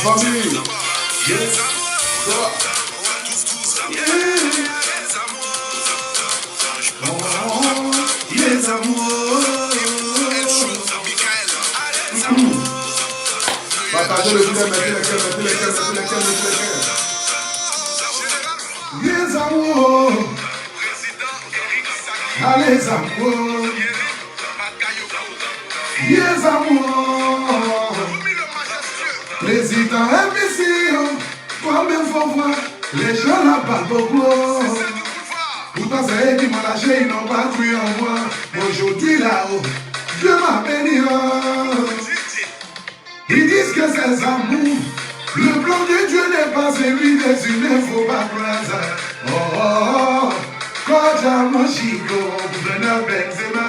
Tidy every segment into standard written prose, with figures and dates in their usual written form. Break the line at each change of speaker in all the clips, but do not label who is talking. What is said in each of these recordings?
famille. Yes.
Les amours.
Partagez le filet, mettez les cœurs.
Les amours. Les amours. Les amours. Président imbécile, toi-même faut voir, les gens n'ont pas beaucoup. Pourtant c'est eux qui m'ont lâché, ils n'ont pas cru en moi. Aujourd'hui là-haut, Dieu m'a béni. Ils disent que c'est amour. Le plan de Dieu n'est pas celui des humains, faut pas croire. Oh oh oh, quand j'ai mon chico, gouverneur Benzema.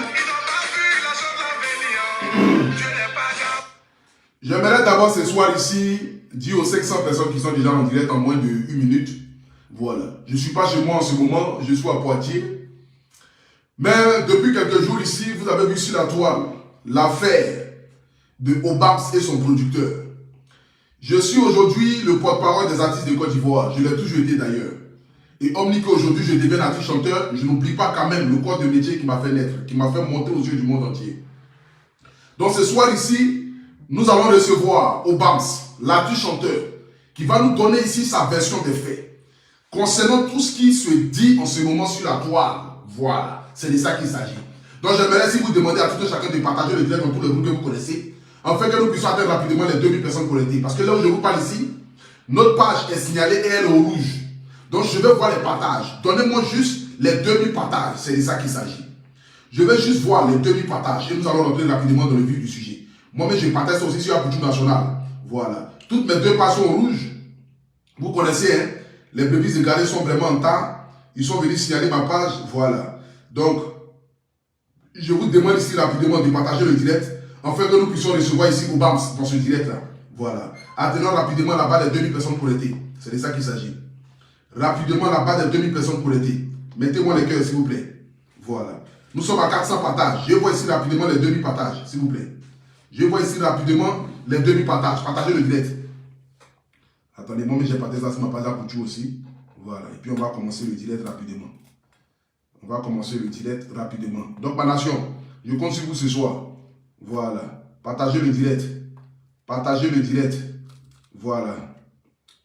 J'aimerais d'abord ce soir ici dire aux 500 personnes qui sont déjà en direct en moins de 1 minute. Voilà. Je ne suis pas chez moi en ce moment, je suis à Poitiers. Mais depuis quelques jours ici, vous avez vu sur la toile l'affaire de Obams et son producteur. Je suis aujourd'hui le porte-parole des artistes de Côte d'Ivoire. Je l'ai toujours été d'ailleurs. Et Omnico, aujourd'hui, je deviens artiste chanteur. Je n'oublie pas quand même le corps de métier qui m'a fait naître, qui m'a fait monter aux yeux du monde entier. Donc ce soir ici, nous allons recevoir Obams, l'artiste chanteur, qui va nous donner ici sa version des faits. Concernant tout ce qui se dit en ce moment sur la toile. Voilà, c'est de ça qu'il s'agit. Donc j'aimerais si vous demandez à tout un chacun de partager le direct dans tous les groupes que vous connaissez, afin que nous puissions atteindre rapidement les 2000 personnes connectées. Parce que là où je vous parle ici, notre page est signalée et elle est au rouge. Donc je vais voir les partages. Donnez-moi juste les 2000 partages, c'est de ça qu'il s'agit. Je vais juste voir les 2000 partages et nous allons rentrer rapidement dans le vif du sujet. Moi-même, je partage ça aussi sur Apoutou National. Voilà. Toutes mes 2 pages sont rouges. Vous connaissez, hein? Les brebis de garder sont vraiment en temps. Ils sont venus signaler ma page. Voilà. Donc, je vous demande ici rapidement de partager le direct afin que nous puissions recevoir ici Obams dans ce direct-là. Voilà. Atteignons rapidement la barre des 2000 personnes connectées. C'est de ça qu'il s'agit. Rapidement la barre des 2000 personnes connectées. Mettez-moi les cœurs, s'il vous plaît. Voilà. Nous sommes à 400 partages. Je vois ici rapidement les 2000 partages, s'il vous plaît. Je vois ici rapidement les 2000 partages. Partagez le direct. Attendez, moi, mais j'ai partagé ça sur ma page pour tout aussi. Voilà. Et puis, on va commencer le direct rapidement. On va commencer le direct rapidement. Donc, ma nation, je compte sur vous ce soir. Voilà. Partagez le direct. Partagez le direct. Voilà.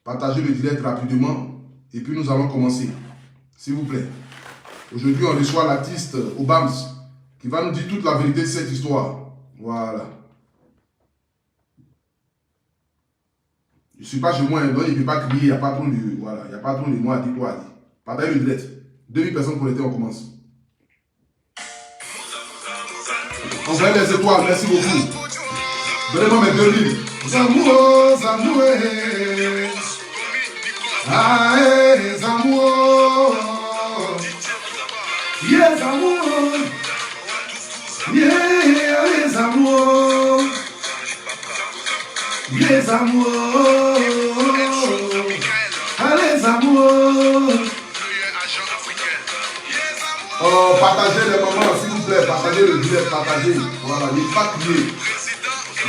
Partagez le direct rapidement. Et puis, nous allons commencer. S'il vous plaît. Aujourd'hui, on reçoit l'artiste Obams qui va nous dire toute la vérité de cette histoire. Voilà. Je ne suis pas chez moi, donc il ne peut pas crier, il n'y a pas trop de... Voilà, il n'y a pas trop de mots à dire, toi à dire. Partagez le direct. 2000 personnes connectées, on commence. Envoyez les étoiles, merci beaucoup. Donnez-moi mes 2000.
Zamour, Zamour, ah, Zamour, yes, Zamour, yeah, les amours, les amours, ah, les amours.
Oh, partagez les moments, s'il vous plaît. Partagez le direct, partagez. Voilà, il ne faut pas crier.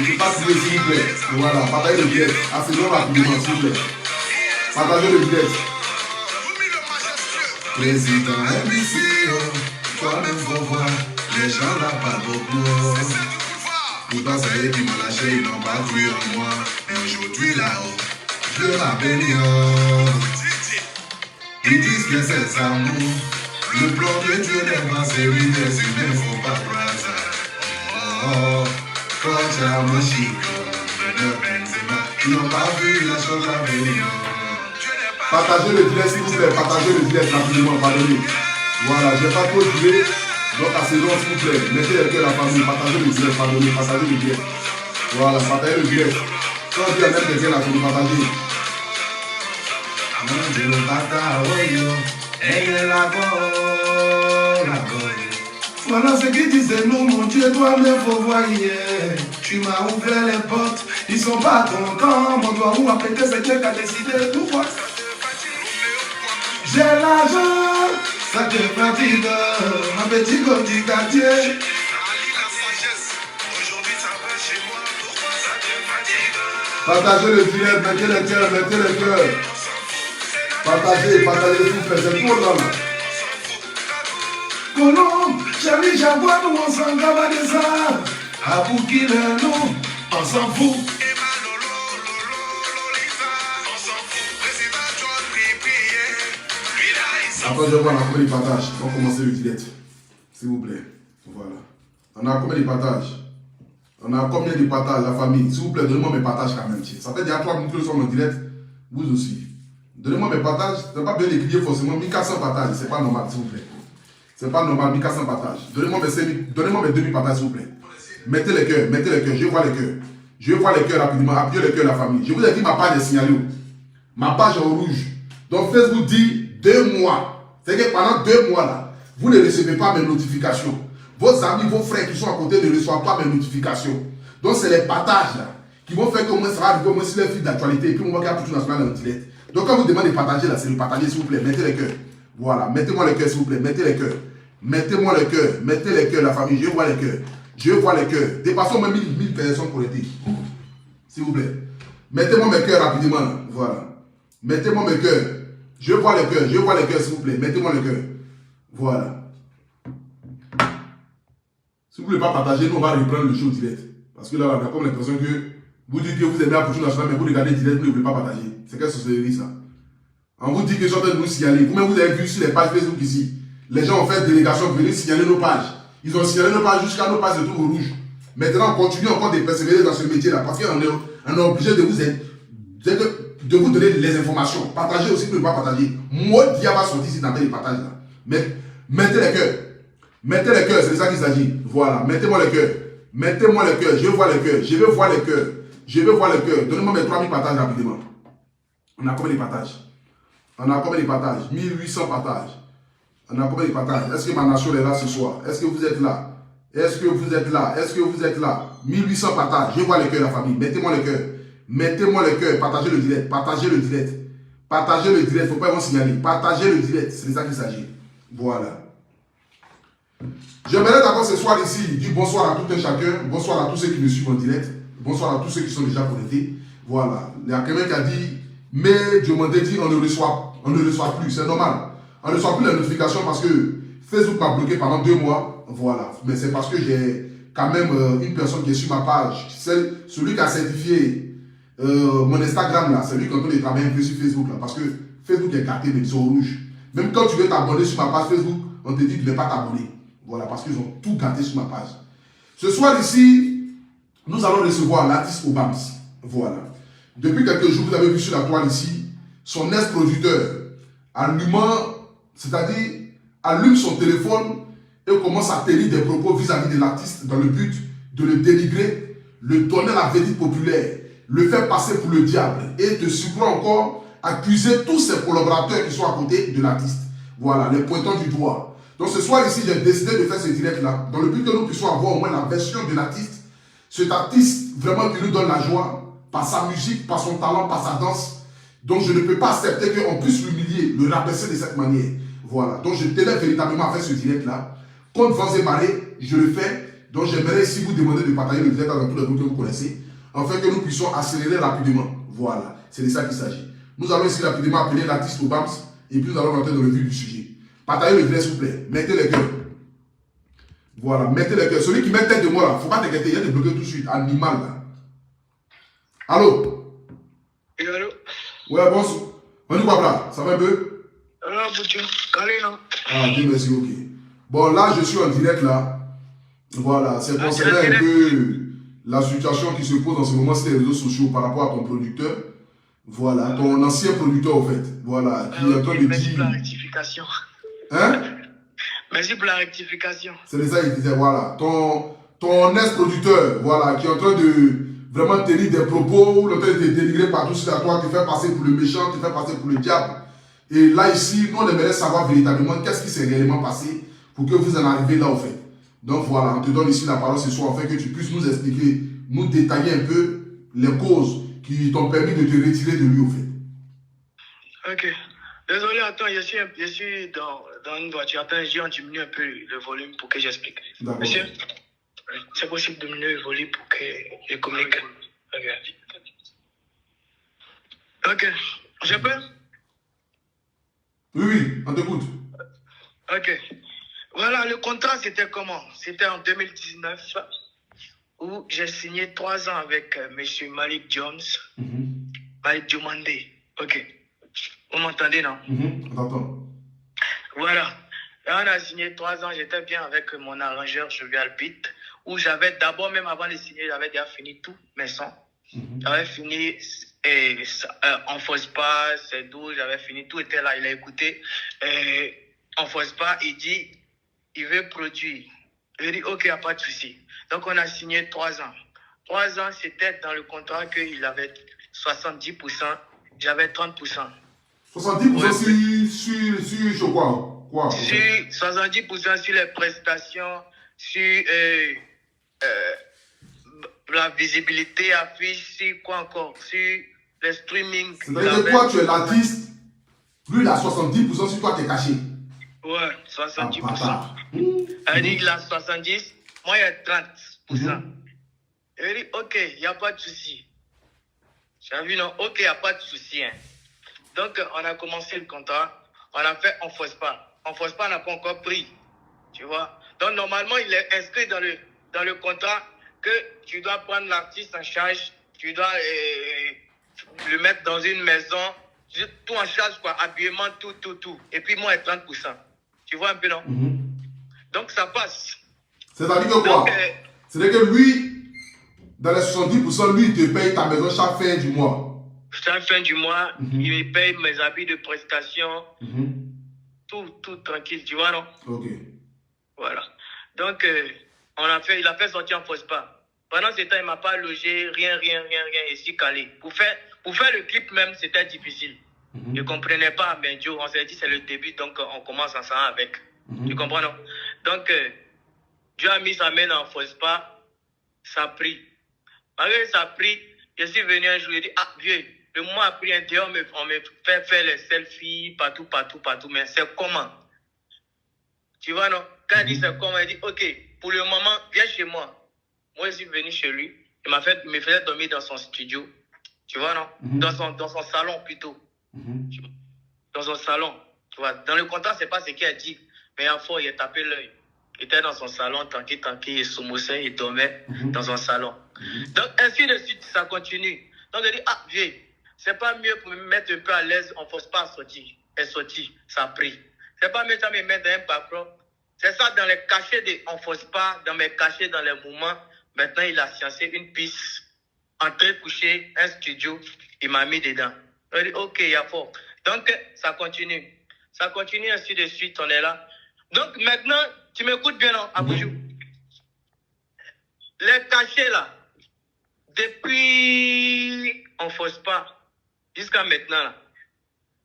Il ne faut pas crier, s'il vous plaît. Voilà, partagez le direct. Assez-nous rapidement, s'il vous plaît. Partagez le direct.
Président imbécile, toi-même faut voir, les gens n'ont pas beaucoup. Pourtant c'est eux qui m'ont lâché, ils n'ont pas cru en moi. Mais aujourd'hui là-haut, Dieu m'a béni. Ils disent que c'est amour. Le plan de Dieu n'est pas celui des humains, faut pas croire ça. Oh oh, quand j'ai mon chico, gouverneur Benzema, ils n'ont pas vu la chose à venir.
Partagez le direct, s'il vous plaît. Partagez le direct rapidement, pardonnez. Voilà, je n'ai pas trop joué. Donc, à saison, s'il vous plaît. Mettez les cœurs à la famille. Partagez le direct, pardonnez. Partagez le direct. Voilà, partagez le direct. Quand on dit à mettre les cœurs, là, c'est de partager.
Voilà ce qu'ils disaient, nous, mon Dieu, toi-même, faut voir hier. Tu m'as ouvert les portes, ils sont pas contents. Mon doigt où a pété, c'est Dieu qui a décidé de tout voir. J'ai l'argent, ça te fatigue, ma petite comme du quartier.
Partagez le direct, mettez les cœurs, mettez les cœurs. Partagez, partagez s'il vous plaît, c'est tout là.
Colombe, chérie, j'avoue, nous on s'en gaba des arts. À vous qui nous, on s'en fout.
Après, je vois, on a combien de partages. On va commencer le direct. S'il vous plaît. Voilà. On a combien de partages? On a combien de partages, la famille? S'il vous plaît, donnez-moi mes partages quand même. Ça fait déjà 3 minutes que nous sommes en direct. Vous aussi. Donnez-moi mes partages. Ce n'est pas bien d'écrire forcément 1400 partages. C'est pas normal, s'il vous plaît. C'est pas normal, 1400 partages. Donnez-moi mes 2000 partages, s'il vous plaît. Mettez les cœurs, mettez les cœurs. Je vois les cœurs. Je vois les cœurs rapidement. Appuyez les cœurs, la famille. Je vous ai dit, ma page est signalée. Ma page est au rouge. Donc, Facebook dit 2 mois. C'est que pendant 2 mois là, vous ne recevez pas mes notifications. Vos amis, vos frères qui sont à côté ne reçoivent pas mes notifications. Donc, c'est les partages là qui vont faire que moi, ça va arriver au moins sur les fils d'actualité et puis on va regarder tout national en direct. Donc, quand vous demandez de partager là, c'est de partager, s'il vous plaît. Mettez les cœurs. Voilà, mettez-moi les cœurs, s'il vous plaît. Mettez les cœurs. Mettez-moi les cœurs. Mettez les cœurs, la famille. Je vois les cœurs. Je vois les cœurs. Dépassons même 1000 personnes pour l'été. S'il vous plaît. Mettez-moi mes cœurs rapidement. Là. Voilà. Mettez-moi mes cœurs. Je vois les cœurs. Je vois les cœurs, s'il vous plaît. Mettez-moi les cœurs. Voilà. Si vous ne voulez pas partager, nous on va reprendre le show direct. Parce que là, on a comme l'impression que vous dites que vous aimez la culture nationale, mais vous regardez direct, vous ne voulez pas partager. C'est quelle société ça? On vous dit que je suis en train de nous signaler. Vous-même, vous avez vu sur les pages Facebook ici. Les gens ont fait délégation pour venir signaler nos pages. Ils ont signalé nos pages jusqu'à nos pages de tout au rouge. Maintenant, on continue encore de persévérer dans ce métier-là. Parce qu'on est obligé de vous donner les informations. Partagez aussi, ne pas partager. Moi, Dia va sortir ici dans les partages là. Mettez les cœurs. Mettez les cœurs, c'est de ça qu'il s'agit. Voilà, mettez-moi les cœurs. Mettez-moi les cœurs, je vois les cœurs. Je veux voir les cœurs. Je veux voir les cœurs. Donnez-moi mes 3000 partages rapidement. On a combien de partages? On a combien de partages? 1800 partages. On a combien de partages? Est-ce que ma nation est là ce soir? Est-ce que vous êtes là? Est-ce que vous êtes là? Est-ce que vous êtes là? 1800 partages. Je vois les cœurs, la famille. Mettez-moi les cœurs. Mettez-moi les cœurs. Partagez le direct. Partagez le direct. Partagez le direct. Il ne faut pas vous signaler. Partagez le direct. C'est de ça qu'il s'agit. Voilà. J'aimerais d'abord ce soir ici dire bonsoir à tout un chacun. Bonsoir à tous ceux qui me suivent en direct. Bonsoir à tous ceux qui sont déjà connectés. Voilà. Il y a quelqu'un qui a dit, mais Dieu m'a dit, on ne reçoit plus. C'est normal. On ne reçoit plus les notifications parce que Facebook m'a bloqué pendant 2 mois. Voilà. Mais c'est parce que j'ai quand même une personne qui est sur ma page. Celui qui a certifié mon Instagram là. C'est lui qui est en train de travailler un peu sur Facebook là. Parce que Facebook est gâté, mais ils sont rouges. Même quand tu veux t'abonner sur ma page Facebook, on te dit que tu ne veux pas t'abonner. Voilà, parce qu'ils ont tout gâté sur ma page. Ce soir ici, nous allons recevoir l'artiste Obams. Voilà. Depuis quelques jours, vous avez vu sur la toile ici, son ex-producteur allume son téléphone et commence à tenir des propos vis-à-vis de l'artiste dans le but de le dénigrer, le donner la verdict populaire, le faire passer pour le diable et de surcroît encore accuser tous ses collaborateurs qui sont à côté de l'artiste. Voilà, les pointants du doigt. Donc ce soir ici, j'ai décidé de faire ce direct-là, dans le but que nous puissions avoir au moins la version de l'artiste. Cet artiste vraiment qui nous donne la joie, par sa musique, par son talent, par sa danse. Donc je ne peux pas accepter qu'on puisse l'humilier, le rabaisser de cette manière. Voilà, donc je tenais véritablement à faire ce direct-là. Contre vents et marées, je le fais. Donc j'aimerais ici vous demander de partager le direct dans tous les groupes que vous connaissez, afin que nous puissions accélérer rapidement. Voilà, c'est de ça qu'il s'agit. Nous allons ici rapidement appeler l'artiste Obams, et puis nous allons rentrer dans le vif du sujet. Partagez le direct s'il vous plaît. Mettez les cœurs. Voilà, mettez les cœurs. Celui qui met tête de moi là, il ne faut pas t'inquiéter, il y a des bloqués tout de suite. Animal là. Allô?
Oui, allô?
Ouais, bonsoir. On dit quoi là? Ça va un peu?
Ah, Boutou. Calé, non?
Ah, Dieu merci, ok. Bon, là, je suis en direct là. Voilà, c'est concernant un peu la situation qui se pose en ce moment sur les réseaux sociaux par rapport à ton producteur. Voilà, ton ancien producteur en fait. Voilà, qui est en train de dire.
Merci pour la rectification.
Hein?
Merci pour la rectification.
C'est ça qu'il disait, voilà. Ton ex-producteur, voilà, qui est en train de vraiment tenir des propos, ou en train de dénigrer partout sur toi, te faire passer pour le méchant, te faire passer pour le diable. Et là, ici, nous, on aimerait savoir véritablement qu'est-ce qui s'est réellement passé pour que vous en arriviez là, au fait. Donc voilà, on te donne ici la parole ce soir, afin que tu puisses nous expliquer, nous détailler un peu les causes qui t'ont permis de te retirer de lui, au fait.
Ok. Désolé, attends, je suis dans une voiture. Attends, je diminue un peu le volume pour que j'explique. Monsieur, c'est possible de diminuer le volume pour que je communique. Ok. Ok. Je peux?
Oui, oui, on t'écoute.
Ok. Voilà, le contrat, c'était comment? C'était en 2019 où j'ai signé 3 ans avec M. Malik Jones. Malik Diomandé. Ok. Vous m'entendez, non?
On t'entend.
Voilà. Là, on a signé 3 ans. J'étais bien avec mon arrangeur Jovial Beat, où j'avais d'abord, même avant de signer, j'avais déjà fini tous mes sons. J'avais fini On Force Pas, C'est Doux, j'avais fini, tout était là. Il a écouté. On Force Pas, il dit, il veut produire. Je dis, ok, il n'y a pas de souci. Donc, on a signé 3 ans. 3 ans, c'était dans le contrat qu'il avait 70%, j'avais 30%.
70% sur quoi
Sur 70% sur les prestations, sur la visibilité affiche, sur quoi encore, sur les streaming.
C'est-à-dire que toi, tu es l'artiste, lui, il a 70%, sur toi, tu es caché.
Ouais, 70%.
Ah,
Elle dit qu'il a 70%, moi, il y a 30%. Elle dit, ok, il n'y a pas de souci. J'ai vu, non, ok, il n'y a pas de souci. Hein. Donc, on a commencé le contrat, on a fait On Force Pas. On Force Pas n'a pas encore pris, tu vois. Donc, normalement, il est inscrit dans le contrat que tu dois prendre l'artiste en charge, tu dois le mettre dans une maison, tout en charge, quoi, habillement, tout. Et puis, moi, 30%. Tu vois un peu, non? Donc, ça passe.
C'est-à-dire que quoi? C'est-à-dire que lui, dans les 70%, lui, il te paye ta maison chaque fin du mois.
Chaque fin du mois, il me paye mes habits de prestation, tout tranquille, tu vois, non?
Ok.
Voilà. Donc, il a fait sortir en Force Pas. Pendant ce temps, il ne m'a pas logé, rien, ici calé. Pour faire le clip même, c'était difficile. Je ne comprenais pas, mais Dieu, on s'est dit c'est le début, donc on commence ensemble avec. Tu comprends, non? Donc, Dieu a mis sa main en Force Pas, ça a pris. Malgré ça a pris, je suis venu un jour, il dit, ah, vieux, le mois après, on me fait faire les selfies partout, mais c'est comment? Tu vois, non? Quand il dit c'est comment, il dit, ok, pour le moment, viens chez moi. Moi, je suis venu chez lui. Il me faisait dormir dans son studio. Tu vois, non? Dans son salon, plutôt. Dans son salon. Tu vois, dans le contrat, c'est pas ce qu'il a dit. Mais à fois, il a tapé l'œil. Il était dans son salon, tranquille, il soumoussait, il dormait dans son salon. Donc, ainsi de suite, ça continue. Donc, il dit, ah, vieux, c'est pas mieux pour me mettre un peu à l'aise, on ne force pas à sortir. Elle est sortie, ça a pris. C'est pas mieux de me mettre dans un background. C'est ça, dans les cachets on ne force pas, dans mes cachets, dans les mouvements. Maintenant, il a sciencé une piste, entrée, coucher, un studio, il m'a mis dedans. Il dit, ok, il y a fort. Donc, ça continue. Ça continue ainsi de suite, on est là. Donc, maintenant, tu m'écoutes bien, non, Aboujou? Les cachets, là, depuis on ne force pas, jusqu'à maintenant, là,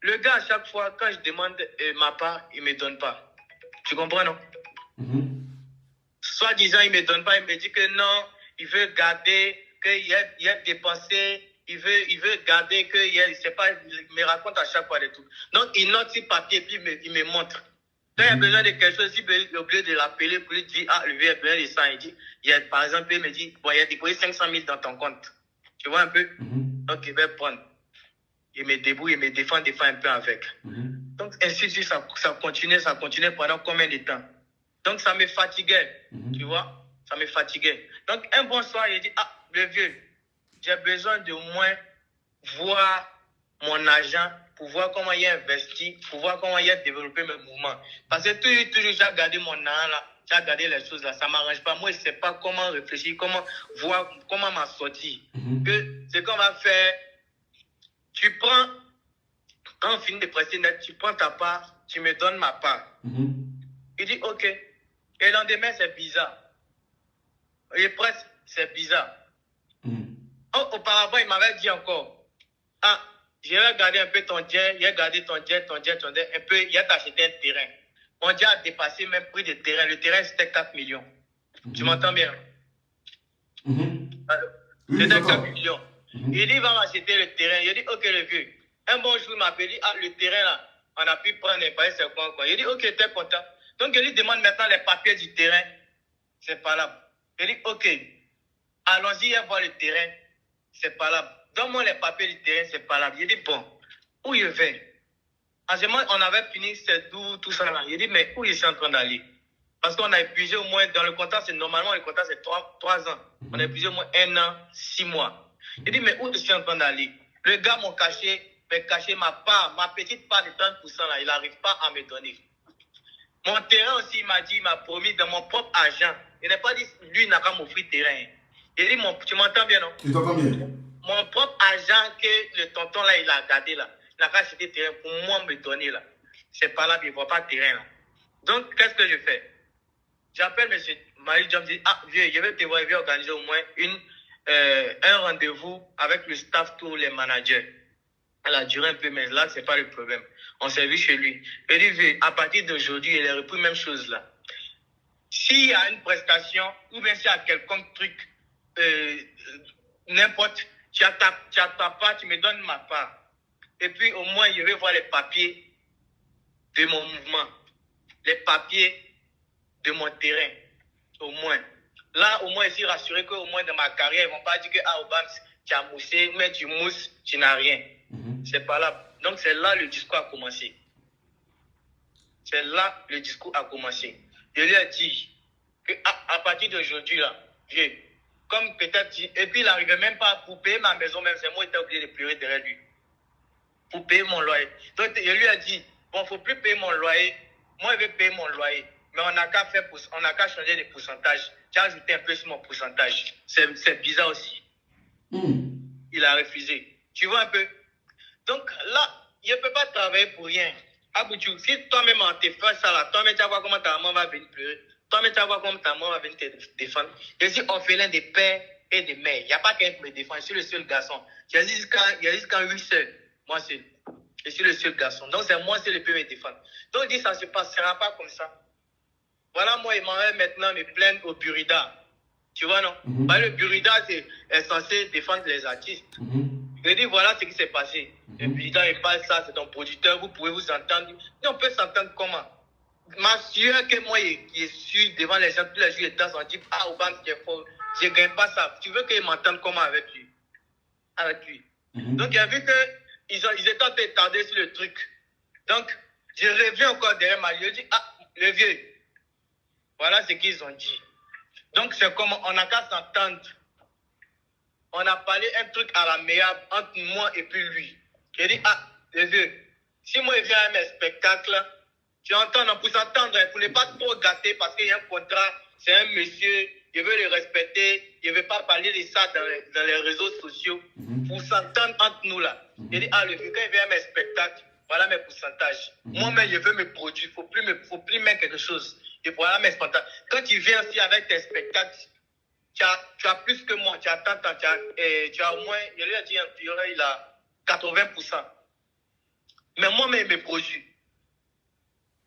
le gars, à chaque fois, quand je demande ma part, il ne me donne pas. Tu comprends, non? Soit disant, il ne me donne pas, il me dit que non, il veut garder, qu'il a dépensé, il veut garder, qu'il me raconte à chaque fois des trucs. Donc, il note sur papier, puis il me montre. Quand il y a besoin de quelque chose, il est obligé de l'appeler pour lui dire, ah, le vieux a besoin de ça. Il dit, par exemple, il me dit, bon, il a déposé 500 000 dans ton compte. Tu vois un peu? Donc, il va prendre. Il me débrouille, il me défend un peu avec. Donc, ainsi de suite, ça continuait pendant combien de temps? Donc, ça me fatiguait, tu vois? Ça me fatiguait. Donc, un bon soir, il dit, ah, le vieux, j'ai besoin de moins voir mon argent pour voir comment il a investi, pour voir comment il a développé mes mouvements. Parce que toujours j'ai gardé mon argent là, j'ai gardé les choses là, ça ne m'arrange pas. Moi, je ne sais pas comment réfléchir, comment voir, comment m'en sortir. Que ce qu'on va faire, tu prends, quand on finit de presser net, tu prends ta part, tu me donnes ma part. Il dit, ok. Et le lendemain, c'est bizarre. Et presque, c'est bizarre. Auparavant, il m'avait dit encore, ah, j'ai regardé un peu ton jet, j'ai regardé ton jet, un peu, il a acheté un terrain. Mon jet a dépassé même prix de terrain. Le terrain, c'était 4 millions. Tu m'entends bien? C'était 4 millions. Il dit, il va m'acheter le terrain. Il dit, ok, le vieux. Un bon jour, il m'a appelé, ah, le terrain là, on a pu prendre un bail, c'est quoi. Il dit, ok, t'es content. Donc, il lui demande maintenant les papiers du terrain. C'est pas là. Il dit, ok, allons-y, voir le terrain. C'est pas là. donne-moi les papiers du terrain, c'est pas là. Il dit, bon, où je vais? En ce moment, on avait fini cette doux, tout ça là. Il dit, mais où je suis en train d'aller? Parce qu'on a épuisé au moins, dans le contrat, c'est normalement, le contrat, c'est 3 ans. On a épuisé au moins 1 an, 6 mois. Il dit, mais où je suis en train d'aller? Le gars m'a caché ma part, ma petite part de 30% là. Il n'arrive pas à me donner. Mon terrain aussi, il m'a promis dans mon propre argent. Il n'a pas dit, lui, il n'a qu'à m'offrir terrain. Il dit, tu m'entends bien, non?
Je t'entends bien.
Mon propre argent que le tonton là, il a gardé là. Il n'a qu'à acheter terrain pour moi me donner là. C'est pas là, il ne voit pas terrain là. Donc, qu'est-ce que je fais? J'appelle M. Marie John, je dis, ah, vieux, je vais te voir, je vais organiser au moins un rendez-vous avec le staff, tous les managers. Elle a duré un peu, mais là, ce n'est pas le problème. On s'est vu chez lui. Il dit, vieux, à partir d'aujourd'hui, il a repris la même chose là. S'il y a une prestation, ou bien s'il y a quelconque truc, n'importe, tu as ta part, tu me donnes ma part. Et puis, au moins, je vais voir les papiers de mon mouvement. Les papiers de mon terrain, au moins. Là, au moins, je suis rassuré qu'au moins dans ma carrière, ils ne vont pas dire que, ah, Obama, tu as moussé, mais tu mousses, tu n'as rien. C'est pas là. Donc, c'est là le discours a commencé. C'est là le discours a commencé. Je lui ai dit qu'à partir d'aujourd'hui, là, comme peut-être, et puis il n'arrivait même pas pour payer ma maison, même c'est moi qui étais obligé de pleurer derrière lui. Pour payer mon loyer. Donc, je lui ai dit, bon, il ne faut plus payer mon loyer. Moi, je vais payer mon loyer. Mais on n'a qu'à changer les pourcentages. Tu as ajouté un peu sur mon pourcentage. C'est bizarre aussi. Il a refusé. Tu vois un peu? Donc là, je ne peux pas travailler pour rien. Abouchou, si toi-même on te fait ça là, toi-même tu vas voir comment ta maman va venir pleurer. Toi-même tu vas voir comment ta maman va venir te défendre. Je suis orphelin de père et de mère. Il n'y a pas quelqu'un qui me défend. Je suis le seul garçon. J'ai jusqu'à 8 sœurs. Moi seul. Je suis le seul garçon. Donc c'est moi seul qui peut me défendre. Donc je dis ça ne se passera pas comme ça. Voilà, moi, il m'en va maintenant me plaindre au Burida. Tu vois, non? Le Burida est censé défendre les artistes. Je dis, voilà ce qui s'est passé. Le Burida, il parle ça, c'est ton producteur, vous pouvez vous entendre. Mais on peut s'entendre comment? M'assurer que moi, je suis devant les gens tous les jours, et dans on dit, ah, Obama, c'est fort. Je ne gagne pas ça. Tu veux qu'il m'entende comment avec lui? Avec lui. Donc, il a vu qu'ils étaient en train de tarder sur le truc. Donc, je reviens encore derrière ma lieu, je dis, ah, le vieux. Voilà ce qu'ils ont dit. Donc, c'est comme on n'a qu'à s'entendre. On a parlé un truc à la meilleure entre moi et puis lui. J'ai dit, ah, les vieux, si moi je viens à mes spectacles, tu entends, pour s'entendre, pour ne pas trop gâter, parce qu'il y a un contrat, c'est un monsieur, je veux le respecter, je ne veux pas parler de ça dans les réseaux sociaux. Pour s'entendre entre nous là. J'ai dit, ah, le vieux, quand il vient à mes spectacles, voilà mes pourcentages. Moi-même, je veux me produire, il ne faut plus mettre quelque chose. Et voilà mes spectacles. Quand tu viens aussi avec tes spectacles, tu as plus que moi, tu as tant, tu as au moins, je lui ai dit, il a 80%. Mais moi-même, je me produis.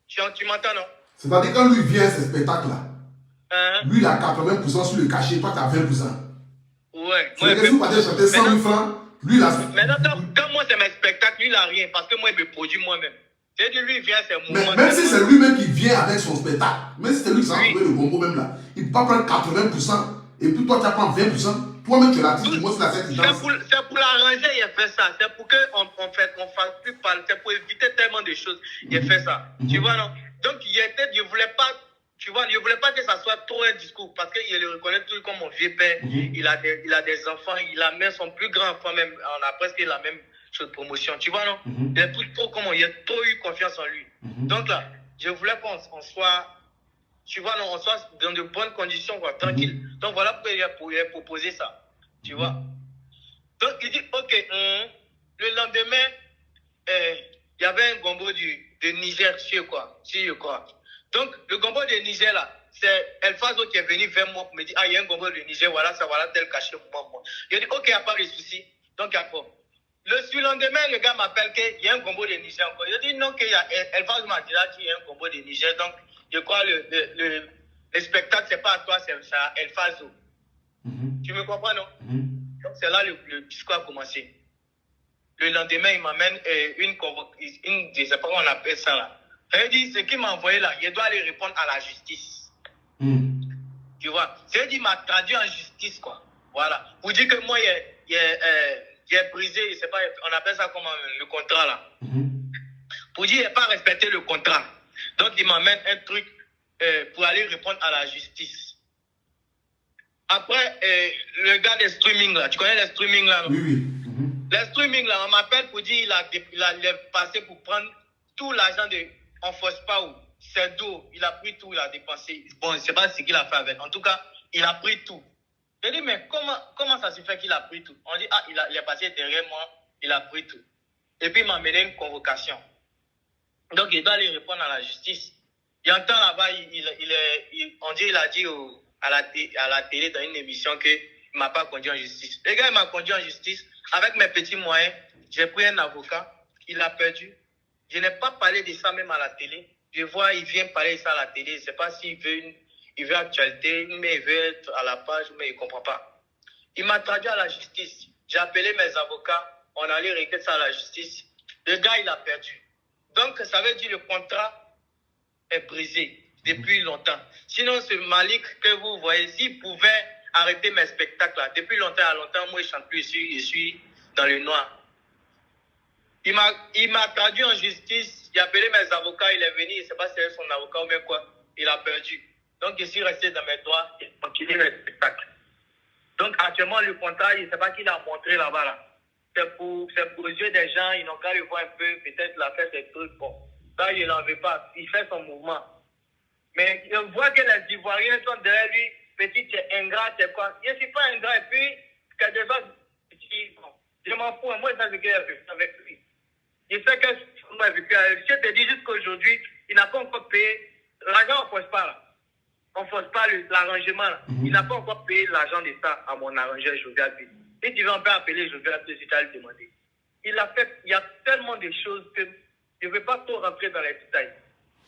Tu m'entends, non?
C'est-à-dire, quand lui vient à ces spectacles-là, lui, il a 80% sur le cachet, toi, tu as 20%.
Ouais.
C'est-à-dire que si vous partez chanter 100 000 francs, lui, il a...
Maintenant, quand moi, c'est mes spectacles, lui, il n'a rien, parce que moi, je me produis moi-même. C'est-à-dire, lui, il vient, c'est moi.
Même si c'est lui-même qui vient avec son spectacle, même si c'est lui qui s'en trouvé le bonbon même là, il peut pas prendre 80%, et puis toi, tu prends 20%. Toi-même, tu es l'artiste, moi, c'est la scène qui danse.
C'est pour l'arranger, il a fait ça. C'est pour qu'on fasse plus parler. C'est pour éviter tellement de choses. Il a fait ça. Tu vois, non? Donc, je voulais pas, tu vois, je voulais pas que ça soit trop un discours, parce qu'il le reconnaît tout comme mon vieux père. Il a des enfants, il a même son plus grand enfant, même, on a presque la même chose de promotion. Tu vois, non? Il a trop eu confiance en lui. Donc là, je voulais qu'on soit, tu vois, non, on soit dans de bonnes conditions, quoi, tranquille. Donc voilà pourquoi il a proposé ça. Tu vois. Donc il dit, ok, le lendemain, il y avait un gombo de Niger, si je crois. Donc le gombo de Niger là, c'est El Fazo qui est venu vers moi pour me dire, ah, il y a un gombo de Niger, voilà, ça, voilà, tel cachet pour moi. Il dit, ok, il n'y a pas de souci. Donc d'accord. Le surlendemain, le gars m'appelle qu'il y a un gombo de Niger encore. Je dis non, qu'il y a El Fazo m'a dit là qu'il y a un gombo de Niger. Donc je crois le spectacle, c'est pas à toi, c'est à El Fazo. Tu me comprends, non? Donc c'est là le discours a commencé. Le lendemain, il m'amène une des époques, on appelle ça là. Il dit, ce qu'il m'a envoyé là, il doit aller répondre à la justice. Tu vois? C'est-à-dire, il m'a traduit en justice, quoi. Voilà. Pour dire que moi, j'ai brisé, je sais pas, on appelle ça comment, le contrat là. Pour dire qu'il n'a pas respecté le contrat. Donc, il m'amène un truc pour aller répondre à la justice. Après, le gars des streaming là, tu connais les streaming là, non?
Oui, oui.
Les streaming là, on m'appelle pour dire il a passé pour prendre tout l'argent de On Force Pas où. C'est d'eau, il a pris tout, il a dépensé. Bon, je ne sais pas ce qu'il a fait avec. En tout cas, il a pris tout. Je dis, mais comment ça se fait qu'il a pris tout? On dit, ah, il est passé derrière moi, il a pris tout. Et puis, il m'a mené une convocation. Donc, il doit aller répondre à la justice. Il entend là-bas, on dit, il a dit à la télé dans une émission qu'il ne m'a pas conduit en justice. Le gars, il m'a conduit en justice. Avec mes petits moyens, j'ai pris un avocat, il a perdu. Je n'ai pas parlé de ça même à la télé. Je vois, il vient parler de ça à la télé. Je ne sais pas s'il veut actualité, mais il veut être à la page, mais il ne comprend pas. Il m'a traduit à la justice. J'ai appelé mes avocats, on allait régler ça à la justice. Le gars, il a perdu. Donc, ça veut dire que le contrat est brisé depuis longtemps. Sinon, ce Malik que vous voyez, s'il pouvait arrêter mes spectacles là, depuis longtemps à longtemps, moi, je ne chante plus, je suis dans le noir. Il m'a traduit en justice, j'ai appelé mes avocats, il est venu, je ne sais pas si c'est son avocat ou bien quoi, il a perdu. Donc, je suis resté dans mes droits et continué mes spectacles. Donc, actuellement, le contrat, je ne sais pas qui l'a montré là-bas. Là. C'est pour les yeux des gens, ils n'ont qu'à le voir un peu, peut-être il a fait ses trucs. Bon, ça, je n'en veux pas, il fait son mouvement. Mais je vois que les Ivoiriens sont derrière lui, petit, c'est ingrat, c'est quoi. Je ne suis pas ingrat, et puis, quelque chose, bon, je m'en fous, moi, je sais ce qu'il a fait avec lui. Je sais que je te dis jusqu'aujourd'hui, il n'a pas encore payé. L'argent, on ne force pas là. On ne force pas l'arrangement là. Il n'a pas encore payé l'argent de ça à mon arrangeur Jovial P. Et tu vas un peu appeler Jovial P si tu as le demandé. Il a fait, il y a tellement de choses que je ne veux pas trop rentrer dans les détails.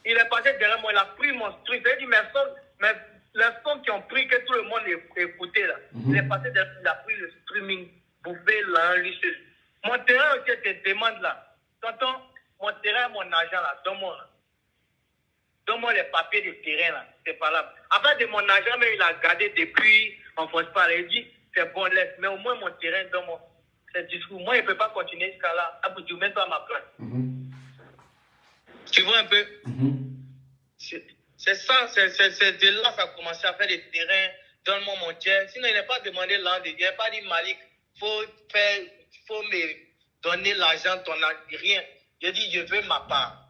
Il est passé derrière moi, il a pris mon truc. C'est-à-dire, les sons qui ont pris, que tout le monde écoutait là. Il est passé derrière, il a pris le streaming, bouffé là, lui. Mon terrain aussi te demande là. Tonton, mon terrain, mon argent là, donne-moi les papiers de terrain là, c'est pas là. Après de mon argent, mais il a gardé depuis, on ne force pas, il dit, c'est bon, laisse, mais au moins mon terrain, donne-moi. C'est discours. Moi, il ne peut pas continuer jusqu'à là. Ah, tu mets toi à ma place. Tu vois un peu? C'est ça, c'est de là que ça a commencé à faire des terrains, donne-moi mon terrain. Sinon, il n'a pas demandé l'an de Dieu, il n'a pas dit Malik, faut me donner l'argent, rien. J'ai dit, je veux ma part.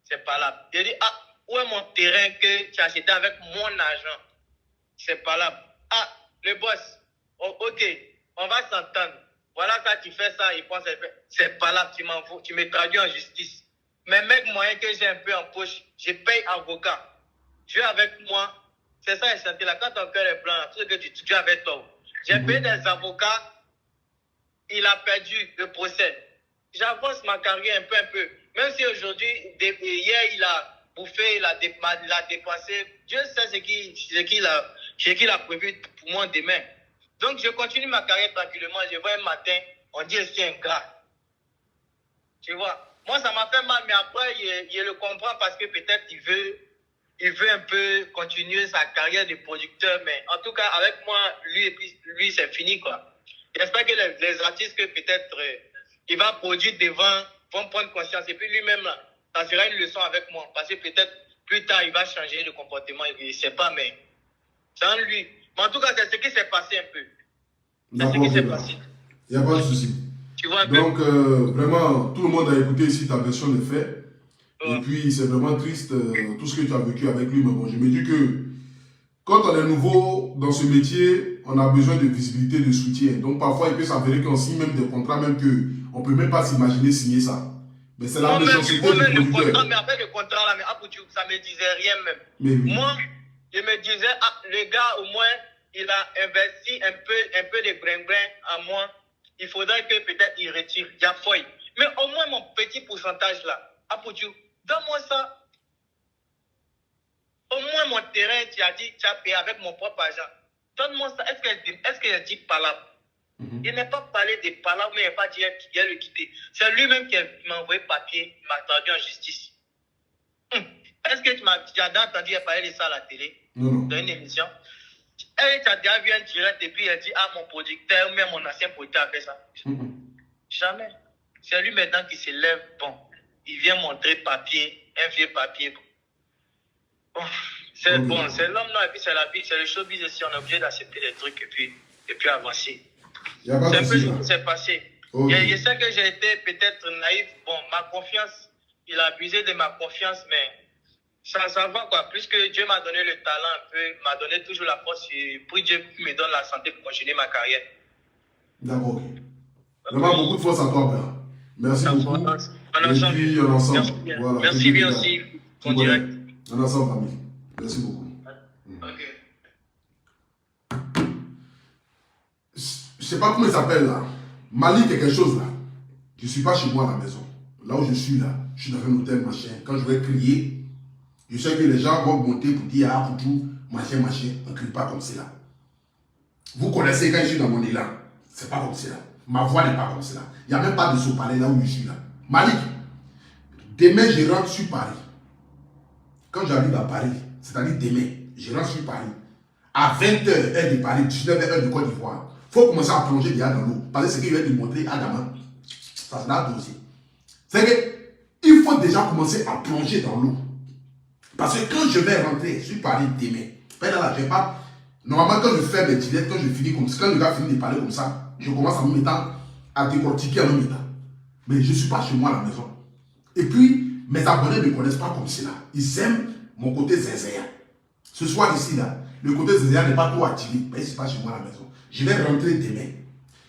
C'est pas là. J'ai dit, ah, où est mon terrain que tu as acheté avec mon argent? C'est pas là. Ah, le boss, oh, ok, on va s'entendre. Voilà, ça, tu fais ça, il pense, c'est pas là, tu me traduis en justice. Mais mec, moyen que j'ai un peu en poche, je paye avocat. Tu es avec moi. C'est ça, et là, quand ton cœur est blanc, tout ce que tu as avec toi. J'ai payé des avocats. Il a perdu le procès. J'avance ma carrière un peu. Même si aujourd'hui, hier, il a bouffé, il a dépensé. Dieu sait ce qu'il a prévu pour moi demain. Donc, je continue ma carrière tranquillement. Je vois un matin, on dit que c'est ingrat. Tu vois, moi, ça m'a fait mal, mais après, je le comprends parce que peut-être il veut un peu continuer sa carrière de producteur. Mais en tout cas, avec moi, lui c'est fini, quoi. J'espère que les artistes que peut-être il va produire devant vont prendre conscience. Et puis lui-même, là, ça sera une leçon avec moi. Parce que peut-être plus tard, il va changer de comportement. Je ne sais pas, mais sans lui. Mais en tout cas, c'est ce qui s'est passé un peu. C'est ce qui s'est passé.
Il n'y a pas de souci.
Tu vois un
Donc, vraiment, tout le monde a écouté ici ta version des faits. Et puis, c'est vraiment triste tout ce que tu as vécu avec lui. Mais bon, je me dis que quand on est nouveau dans ce métier, on a besoin de visibilité, de soutien. Donc parfois, il peut s'avérer qu'on signe même des contrats, même qu'on ne peut même pas s'imaginer signer ça. Mais c'est la méchanceté du producteur.
Mais avec le contrat là, ça ne me disait rien même.
Mais oui.
Moi, je me disais, ah, le gars, au moins, il a investi un peu de brin-brin à moi. Il faudrait que peut-être il retire. Il y a foy. Mais au moins, mon petit pourcentage là, donne-moi ça. Au moins, mon terrain, tu as payé avec mon propre argent. Donne-moi ça. Est-ce qu'il a dit palabre? Il n'a pas parlé de palabre, mais il n'a pas dit qu'il a le quitté. C'est lui-même qui m'a envoyé papier, il m'a traduit en justice. Est-ce que tu as entendu parler de ça à la télé?
Non.
Dans une émission? Elle t'a déjà vu un direct et puis elle dit, ah, mon producteur, même mon ancien producteur a fait ça. Jamais. C'est lui maintenant qui se lève, bon, il vient montrer papier, un vieux papier. Bon, c'est bon, c'est l'homme là, et puis c'est la vie, c'est le showbiz aussi, on est obligé d'accepter des trucs et puis avancer. C'est un peu ce qui s'est passé. Je sais que j'ai été peut-être naïf, bon, ma confiance, il a abusé de ma confiance, mais ça va quoi, puisque Dieu m'a donné le talent un peu, m'a donné toujours la force, et puis Dieu me donne la santé pour continuer ma carrière.
D'accord, ok. Vraiment beaucoup de force à toi, père. Merci beaucoup. Et puis, on ensemble. Voilà,
merci bien aussi, en direct.
On ensemble, famille. Merci beaucoup.
Ok.
Je sais pas comment il s'appelle là. Malik est quelque chose là. Je ne suis pas chez moi à la maison. Là où je suis là, je suis dans un hôtel, machin. Quand je vais crier, je sais que les gens vont monter pour dire ah, pour tout, machin, machin. On ne crie pas comme cela. Vous connaissez quand je suis dans mon élan. C'est pas comme cela. Ma voix n'est pas comme cela. Il n'y a même pas de sopalais là où je suis là. Malik, demain je rentre sur Paris. Quand j'arrive à Paris, c'est-à-dire demain, je rentre sur Paris. À 20h, heure de Paris, 19h, heure de Côte d'Ivoire. Il faut commencer à plonger déjà dans l'eau. Parce que c'est ce qu'il va te montrer à Gamin. Ça sera dossier. C'est qu'il faut déjà commencer à plonger dans l'eau. Parce que quand je vais rentrer sur Paris demain, là, je vais pas. Normalement, quand je fais mes directs, quand je finis comme ça, quand le gars finit de parler comme ça, je commence à me mettre à décortiquer en même temps. Mais je ne suis pas chez moi à la maison. Et puis, mes abonnés ne me connaissent pas comme cela. Ils aiment mon côté zézéa. Ce soir ici, là, le côté zézéa n'est pas trop activé. Mais ce n'est pas chez moi à la maison. Je vais rentrer demain.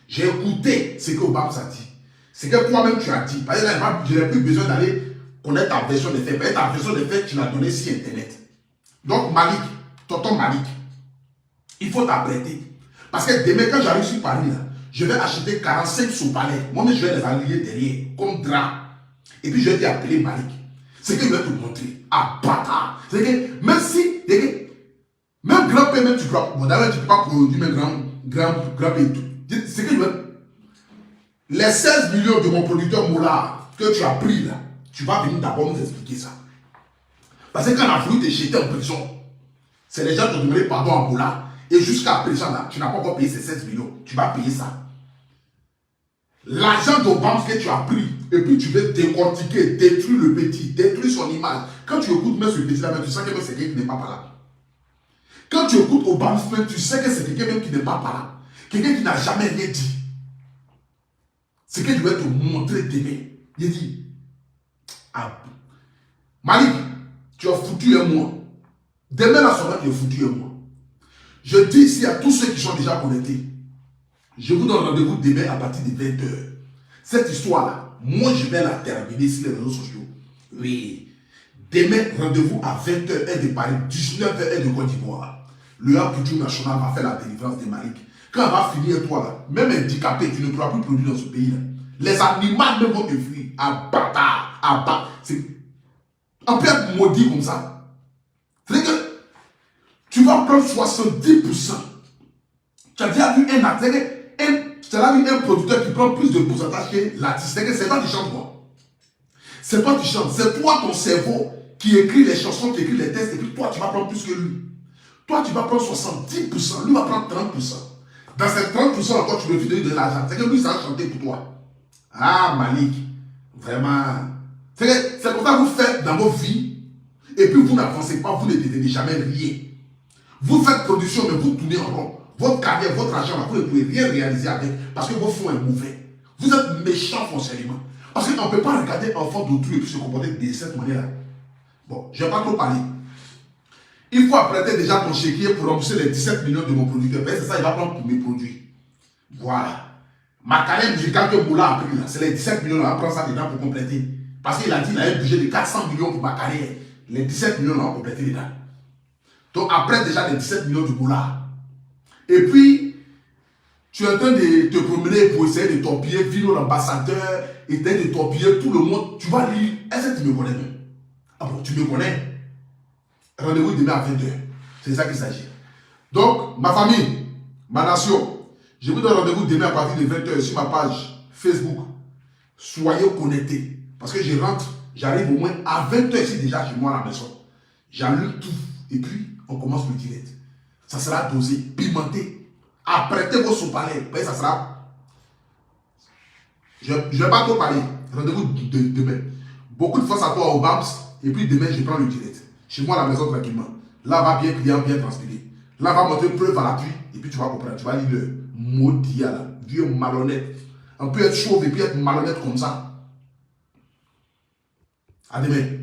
J'ai écouté ce que Obama a dit. Ce que toi-même tu as dit. Par exemple, je n'ai plus besoin d'aller connaître ta version des faits. Ta version des faits, tu l'as donnée sur Internet. Donc, Malik, tonton Malik, il faut t'apprêter. Parce que demain, quand j'arrive sur Paris, là, je vais acheter 45 sopalais. Moi-même, je vais les allier derrière, comme drap. Et puis, je vais t'appeler Malik. C'est que je vais te montrer. Ah, bâtard. C'est que, même si, même grand-père, même tu peux pas, bon, d'ailleurs, tu ne peux pas produire même grand-père et tout. C'est que je vais. Les 16 millions de mon producteur Moula que tu as pris là, tu vas venir d'abord nous expliquer ça. Parce que quand on a voulu te jeter en prison, c'est les gens qui ont demandé pardon à Moula. Et jusqu'à présent, là, tu n'as pas encore payé ces 16 millions. Tu vas payer ça. L'argent d'Obama que tu as pris, et puis tu veux décortiquer, détruire le petit, détruire son image. Quand tu écoutes même ce petit-là, tu sens que c'est quelqu'un qui n'est pas par là. Quand tu écoutes Obama, tu sais que c'est quelqu'un même qui n'est pas par là. Quelqu'un qui n'a jamais rien dit. C'est que je vais te montrer demain. Il dit, ah, Malik, tu as foutu un mois. Demain, la soirée, tu as foutu un mois. Je dis ici à tous ceux qui sont déjà connectés, je vous donne rendez-vous demain à partir de 20h. Cette histoire-là, moi, je vais la terminer sur les réseaux sociaux. Oui. Demain, rendez-vous à 20h, heure de Paris, 19h, heure de Côte d'Ivoire. Le Couture National va faire la délivrance de Malik. Quand elle va finir, toi, là, même handicapé, tu ne pourras plus produire dans ce pays-là. Les animaux même vont te fuir. À bâtard, à bâtard. On peut être maudit comme ça. C'est que tu vas prendre 70%. Tu as déjà vu un producteur qui prend plus de pourcentage que l'artiste. C'est toi qui chantes quoi. C'est toi qui chantes. C'est toi ton cerveau qui écrit les chansons, qui écrit les textes, et puis toi tu vas prendre plus que lui. Toi tu vas prendre 70%, lui va prendre 30%. Dans ces 30% encore tu veux lui donner de l'argent. C'est que lui ça va chanter pour toi. Ah Malik, vraiment. C'est comme ça que vous faites dans vos vies, et puis vous n'avancez pas, vous ne devenez jamais rien. Vous faites production, mais vous tournez en rond. Votre carrière, votre argent, vous ne pouvez rien réaliser avec parce que vos fonds est mauvais. Vous êtes méchant foncièrement. Parce qu'on ne peut pas regarder un enfant d'autrui et puis se comporter de cette manière-là. Bon, je ne vais pas trop parler. Il faut apprêter déjà ton chéquier pour rembourser les 17 millions de mon producteur. C'est ça, il va prendre pour mes produits. Voilà. Ma carrière musicale que Moula a pris là, c'est les 17 millions, on va prendre ça dedans pour compléter. Parce qu'il a dit qu'il a un budget de 400 millions pour ma carrière. Les 17 millions, on va compléter dedans. Donc après déjà les 17 millions de Moula. Et puis, tu es en train de te promener pour essayer de torpiller Vino l'ambassadeur, et de torpiller tout le monde. Tu vas lire. Est-ce que tu me connais même? Ah bon, tu me connais? Rendez-vous demain à 20h. C'est ça qu'il s'agit. Donc, ma famille, ma nation, je vous donne rendez-vous demain à partir de 20h sur ma page Facebook. Soyez connectés. Parce que je rentre, j'arrive au moins à 20h ici déjà chez moi à la maison. J'allume tout. Et puis, on commence le direct. Ça sera dosé, pimenté. Apprêtez vos sopalais. Ça sera... Je ne vais pas trop parler. Rendez-vous demain. Beaucoup de force à toi au BAMS. Et puis demain, je prends le direct. Chez moi à la maison tranquillement. Là, va bien client, bien transpirer. Là, va montrer preuve à l'appui. Et puis tu vas comprendre. Tu vas lire le maudit là. Vieux malhonnête. On peut être chauve et puis être malhonnête comme ça. À demain.